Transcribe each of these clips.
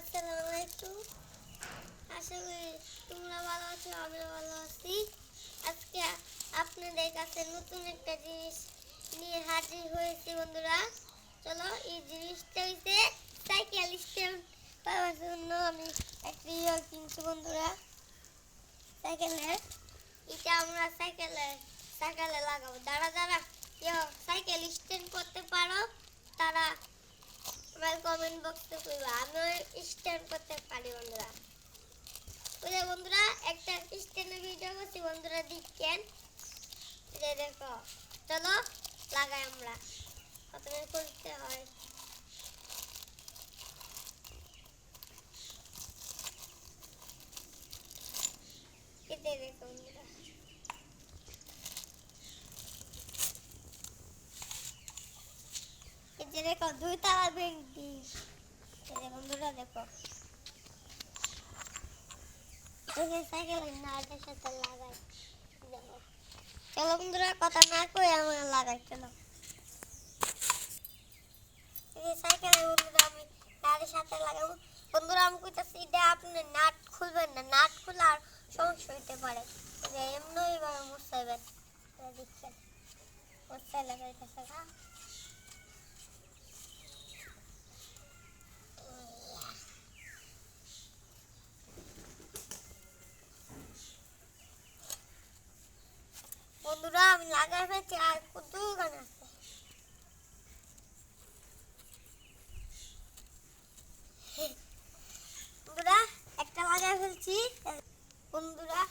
আসসালামু আলাইকুম। আশা করি তোমরা ভালো আছো, আমিও ভালো আছি। আজকে আপনাদের কাছে নতুন একটা জিনিস নিয়ে হাজির হয়েছি বন্ধুরা। চলো, এই জিনিসটা হইছে সাইকেল স্ট্যান্ড পাওয়ার জন্য আমি একটা কিনছি বন্ধুরা। সাইকেলের এটা আমরা সাইকেলে লাগাবো। যারা যারা সাইকেল স্ট্যান্ড করতে পারো তারা আমার কমেন্ট বক্সে কইবা। আমি স্ট্যান্ড করতে পারি বন্ধুরা। ওই যে বন্ধুরা একটা স্ট্যান্ডের ভিডিও করছি বন্ধুরা, দেখেন। এই যে দেখো, চলো লাগাই আমরা। প্রথমে করতে হয় কেটে দেখো বন্ধুরা। এই যে দেখো দুই তালা ভেঙে বন্ধুরা দেখো। সাইকেলের নাটের সাথে লাগাই দেখো। চলো বন্ধুরা, কথা না কই আমরা লাগাই। চলো, এই সাইকেলের বন্ধুরা আমি নাটের সাথে লাগাবো। বন্ধুরা আমি কইতাছি এটা আপনি নাট খুলবেন না, নাট খোলার সমস্যা হইতে পারে। যে এমনি এইভাবে মুছাইবেন, দেখছেন মুছাই লাগাইতেছে না। বন্ধুরা আমি লাগাই ফেলছি, আর কত গান আছে। বন্ধুরা একটা লাগাই ফেলছি বন্ধুরা,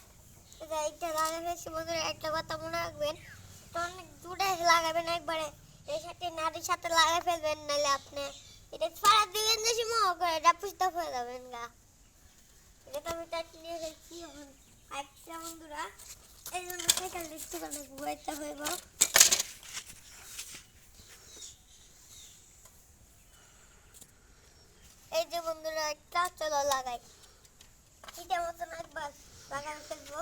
এইটা লাগাই ফেলছি বন্ধুরা। একটা কথা মনে রাখবেন, অনেক দূরে লাগাবেন, একবারে এর সাথে নাড়ির সাথে লাগাই ফেলবেন, নাহলে আপনি এটা ফাড়া দিবেন যে সময় করে এটা পুষতে হয়ে যাবেন গা। এটা তো আমি টাইট নিয়ে ফেলছি এখন। আচ্ছা বন্ধুরা, এই জন্য সাইকেল দেখতে পারেন ঘুরাইতে হইব। এই যে বন্ধুরা একটা, চলো লাগাই। এটা মতন একবার লাগাই ফেলবো।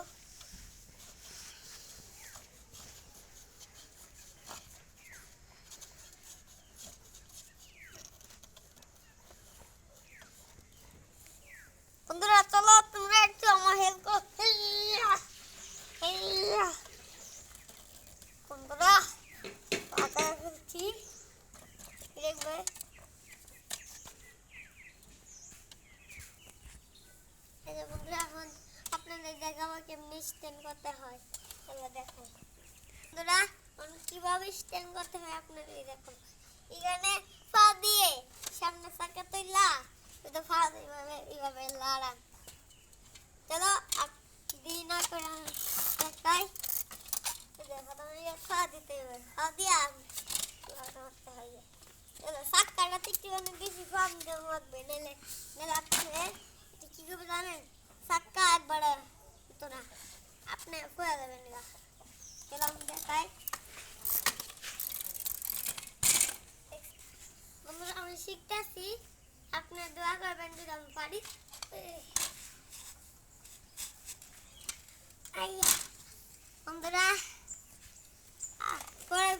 বন্ধুরা চলো তোমরা একটু আমার হেল্প করো। বন্ধুরা লাগাই ফেলছি, দেখবে। এই যে বন্ধুরা এখন আপনাদের দেখাবো কেমনি স্ট্যান্ড করতে হয়। চলো দেখো বন্ধুরা, কিভাবে স্ট্যান্ড করতে হয় আপনাদের দেখো। এখানে পা দিয়ে সামনে চাকা তুইলা তো পা এইভাবে লাড়ান। চলো দিই না করে দেখাই। দেখো তুমি পা দিতে হবে, পা দিয়া করতে হয়। চলো চাকাটা একটু বেশি কম দিয়ে মারবে, নাহলে নাহলে আপনি কি করবে জানেন, চাকা একবারে তো না আপনি ফুয়ে যাবেন গা। চলো আমি দেখাই। বন্ধুরা আমি শিখতেছি, আপনি দোয়া করবেন যদি আমি পারি। বন্ধুরা পরে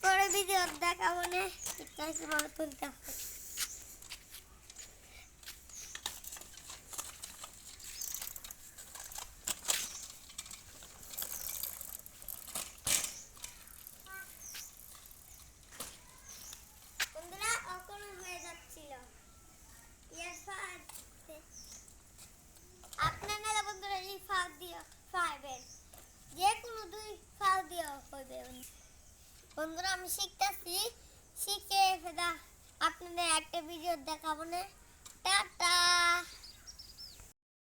পরে ভিডিও দেখাবো না কিভাবে তুলতে হয়। বন্ধুরা অকরণ হয়ে যাচ্ছিল আপনার নাহলে বন্ধুরা এই ফাল দিয়ে পারবেন, যে কোনো দুই ফাল দিয়ে হবে। বন্ধুরা আমি শিখতেছি, শিখে আপনাদের একটা ভিডিও দেখাবো না। টাটা।